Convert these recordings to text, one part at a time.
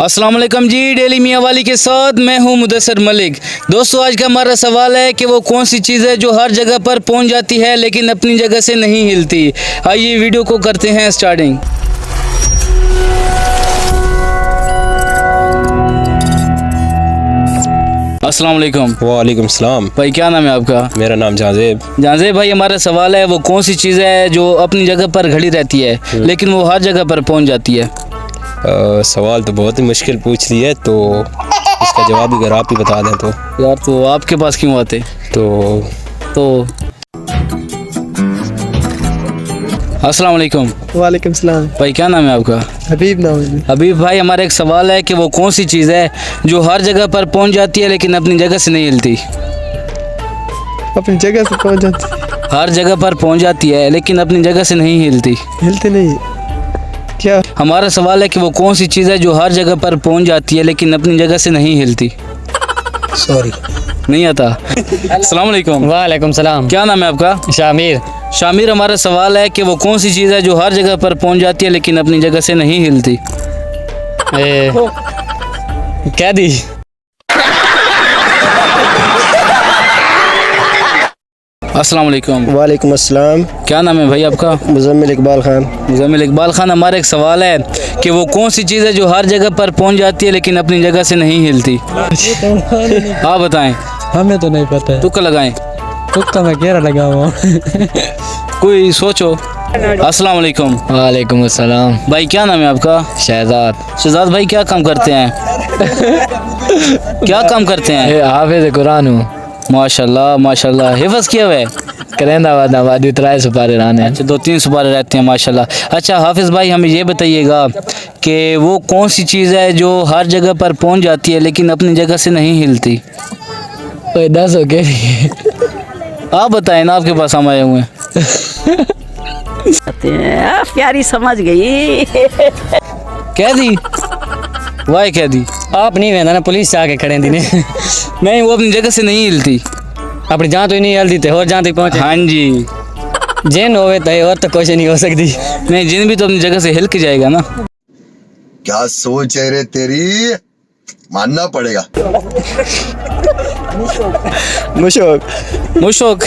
अस्सलाम वालेकुम जी, डेली मियाँ वाली के साथ मैं हूँ मुदस्सिर मलिक। दोस्तों, आज का हमारा सवाल है कि वो कौन सी चीज़ है जो हर जगह पर पहुँच जाती है लेकिन अपनी जगह से नहीं हिलती। आइए वीडियो को करते हैं स्टार्टिंग। अस्सलाम वालेकुम। वालेकुम सलाम। भाई क्या नाम है आपका? मेरा नाम जाजेब। जाजेब भाई, हमारा सवाल है वो कौन सी चीज़ है जो अपनी जगह पर खड़ी रहती है लेकिन वो हर जगह पर पहुँच जाती है। सवाल तो बहुत ही मुश्किल पूछ लिया है, तो इसका जवाब अगर आप ही बता दें तो। यार तो आपके पास क्यों आते? तो अस्सलाम वालेकुम। वालेकुम सलाम। भाई क्या नाम है आपका? हबीब नाम है। हबीब भाई, हमारा एक सवाल है कि वो कौन सी चीज़ है जो हर जगह पर पहुंच जाती है लेकिन अपनी जगह से नहीं हिलती। अपनी जगह से पहुंच जाती, हर जगह पर पहुंच जाती है लेकिन अपनी जगह से नहीं हिलती। हिलते नहीं क्या? हमारा सवाल है कि वो कौन सी चीज़ है जो हर जगह पर पहुंच जाती है लेकिन अपनी जगह से नहीं हिलती। सॉरी, नहीं आता। अस्सलाम वालेकुम। वालेकुम सलाम। क्या नाम है आपका? शामिर। शामिर, हमारा सवाल है कि वो कौन सी चीज़ है जो हर जगह पर पहुंच जाती है लेकिन अपनी जगह से नहीं हिलती। क्या दी? अस्सलाम वालेकुम। वालेकुम अस्सलाम। क्या नाम है भाई आपका? मुजम्मिल इकबाल खान। मुजम्मिल इकबाल खान, हमारा एक सवाल है कि वो कौन सी चीज़ है जो हर जगह पर पहुंच जाती है लेकिन अपनी जगह से नहीं हिलती। आप बताएं। हमें तो नहीं पता है। तुक्का लगाएं। तुक्का मैं कह रहा लगा हुआ। कोई सोचो। अस्सलाम वालेकुम। वालेकुम अस्सलाम। भाई क्या नाम है आपका? शहजाद। शहजाद भाई, क्या काम करते हैं? क्या काम करते हैं? हाफिज कुरान हूँ। माशाल्लाह माशाल्लाह, हिफ्ज़ किया हुआ है। करेंदा वादा उतराए सुपारे रहने। अच्छा, 2-3 सुपारे रहते हैं माशाल्लाह। अच्छा हाफिज़ भाई, हमें ये बताइएगा कि वो कौन सी चीज़ है जो हर जगह पर पहुंच जाती है लेकिन अपनी जगह से नहीं हिलती। 10 हो गए। आप बताएं ना, आपके पास हम आए हुए हैं। प्यारी समझ गई। कह दी? वाह कह दी। आप नहीं वेंदा ना, पुलिस से आके खड़े दिने। नहीं, वो अपनी जगह से नहीं हिलती। अपनी जहाँ तो ही नहीं हल्दी थे और जहाँ तक पहुँचे। हाँ जी। जिन होवे तो और तो कुछ नहीं हो सकती। नहीं, जिन भी तो अपनी जगह से हिल के जाएगा ना। क्या सोच है रे तेरी, मानना पड़ेगा। मुशोक। मुशोक।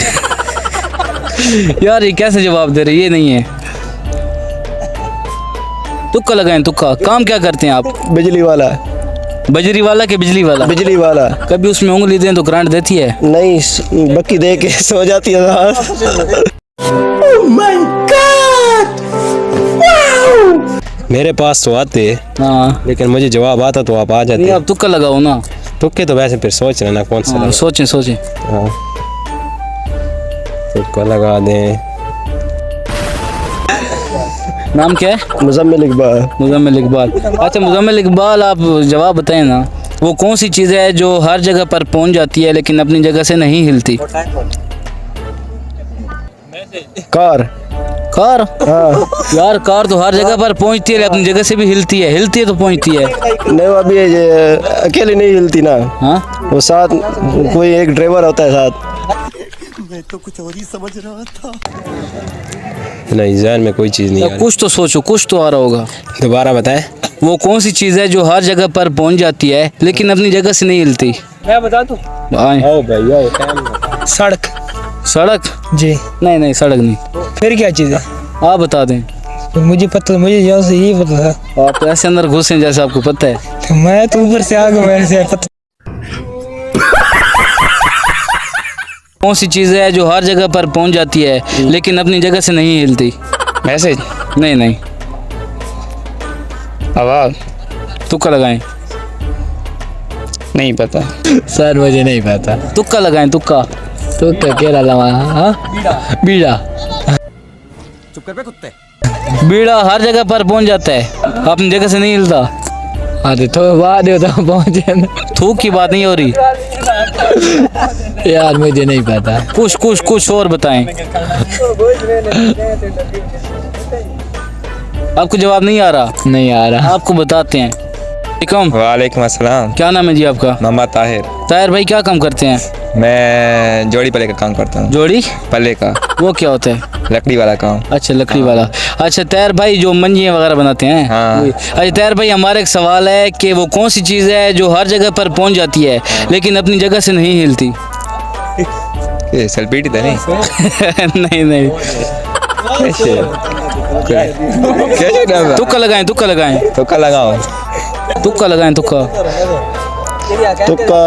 यार ये कैसे जवाब दे रहे, ये नहीं है। तुक्का लगाएं, तुक्का। काम क्या करते हैं आप? बिजली वाला। बजरी वाला के बिजली वाला? बिजली वाला। कभी उसमें उंगली दें तो करंट देती है? नहीं, बक्की दे के सो जाती है। मेरे पास तो आते, हाँ, लेकिन मुझे जवाब आता तो आप आ नहीं जाते। आप तुक्का लगाओ ना। तुक्के तो वैसे फिर सोच लेना कौन सा हाँ, लगा। सोचें सोचें। हाँ, तुक्का लगा दें। नाम क्या है? मुजम्मिल इकबाल। मुजम्मिल इकबाल। अच्छा मुजम्मिल इकबाल, आप जवाब बताएं ना, वो कौन सी चीज़ है जो हर जगह पर पहुंच जाती है लेकिन अपनी जगह से नहीं हिलती। कार। कार? हाँ। यार कार तो हर जगह पर पहुंचती है, अपनी जगह से भी हिलती है। हिलती है तो पहुंचती है। नहीं, वो अभी ये अकेली नहीं हिलती ना। हाँ, वो साथ कोई एक ड्राइवर होता है साथ। नहीं, जहन में कोई चीज़ नहीं आ रही। कुछ तो सोचो, कुछ तो आ रहा होगा। दोबारा बताएं। वो कौन सी चीज़ है जो हर जगह पर पहुंच जाती है लेकिन अपनी जगह से नहीं हिलती। मैं बता दूँ। आओ भाई आओ। सड़क। सड़क? जी। नहीं नहीं, सड़क नहीं। फिर क्या चीज़ है? आप बता दें। मुझे पता, मुझे यहाँ से यही पता था। आप तो ऐसे अंदर घुसे जैसे आपको पता है। मैं तो ऊपर से आ गया, मेरे से पता। कौन सी चीज़ है जो हर जगह पर पहुंच जाती है लेकिन अपनी जगह से नहीं हिलती। मैसेज। नहीं नहीं, आवाज़। तुक्का लगाएं। नहीं पता सर, मुझे नहीं पता। तुक्का लगाएं, तुक्का। तुक्का केरा लवा। हाँ, बीड़ा। बीड़ा हर जगह पर पहुंच जाता है, अपनी जगह से नहीं हिलता। अरे तो बाद तो पहुँचे ना। थूक की बात नहीं हो रही यार, मुझे नहीं पता। कुछ और बताएं। आपको जवाब नहीं आ रहा? नहीं आ रहा। आपको बताते हैं। वालेकुम। वालेकुम अस्सलाम। क्या नाम है जी आपका? मोहम्मद ताहिर। ताहिर भाई क्या काम करते हैं? मैं जोड़ी पल्ले का काम करता हूँ। जोड़ी पल्ले का, वो क्या होता है? लकड़ी वाला काम। अच्छा लकड़ी वाला। अच्छा ताहिर भाई जो मंजियाँ वगैरह बनाते हैं हाँ। वही। अच्छा ताहिर भाई हमारा एक सवाल है कि वो कौन सी चीज़ है जो हर जगह पर पहुंच जाती है लेकिन अपनी जगह से नहीं हिलती? ये सलपीटी तो नहीं? नहीं नहीं, कैसे? कैसे नाम है? तुक्का लगाएं, तुक्का लगाएं, तो कल लगाओ। तुक्का लगाएं, तुक्का। तुक्का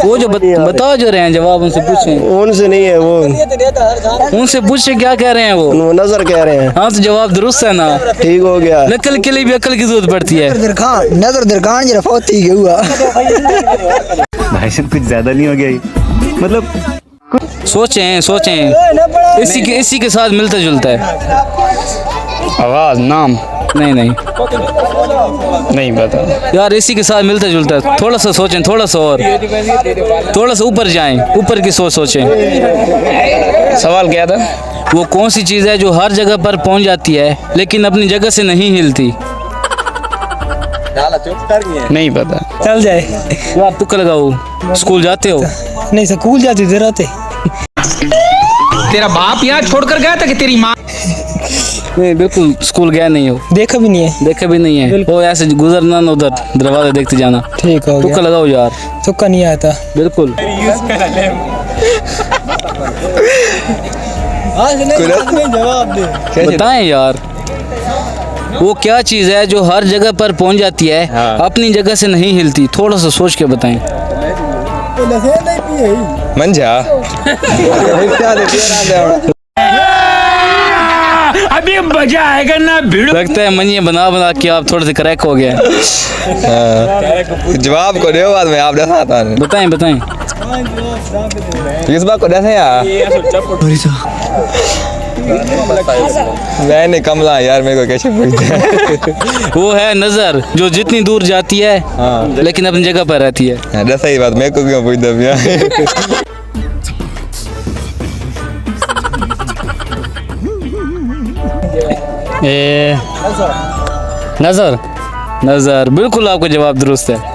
वो जो बताओ जो रहे हैं जवाब उनसे पूछें। उनसे नहीं है वो उनसे पूछे क्या कह रहे हैं वो? नजर कह रहे हैं। हाँ तो जवाब दुरुस्त है ना। ठीक हो गया। नकल के लिए भी अकल की जरूरत पड़ती है। नजर दरखान जरा फौत ही हुआ। भाई साहब कुछ ज्यादा नहीं हो गया ये? मतलब सोचें सोचें, इसी के साथ मिलता जुलता है। आवाज नाम नहीं नहीं नहीं पता यार, इसी के साथ मिलता जुलता है। थोड़ा सा सोचें, थोड़ा सा और, थोड़ा सा ऊपर जाएं, ऊपर की सोच सोचें। सवाल क्या था? वो कौन सी चीज़ है जो हर जगह पर पहुंच जाती है लेकिन अपनी जगह से नहीं हिलती? नहीं पता। चल जाए। यार तुक्का लगाओ। स्कूल जाते हो? नहीं स्कूल जाती थे रहते। तेरा बाप यहाँ छोड़कर गया था कि तेरी माँ? नहीं बिल्कुल स्कूल गया नहीं हो। देखा भी नहीं है। देखा भी नहीं है। वो ऐसे गुजरना ना उधर दरवाजा देखते जाना। ठीक हो तुक्का गया। लगाओ यार। तुक्का नहीं आता। बिल्कुल। बताएं यार, वो क्या चीज़ है जो हर जगह पर पहुंच जाती है अपनी जगह से नहीं हिलती? थोड़ा सा सोच के बताएं। मंझा। अभी मजा आएगा ना भिड़ो। लगता है मंजिए बना बना के आप थोड़े से क्रैक हो गए। जवाब को दो बाद में आप दसा था। बताएं बताएं। इस बात को दसा यार। मैंने कमला यार, मेरे को कैसे पूछते? वो है नजर, जो जितनी दूर जाती है लेकिन अपनी जगह पर रहती है। दसा ही बात मेरे को क्यों पूछते भैया? नजर नजर, बिल्कुल आपका जवाब दुरुस्त है।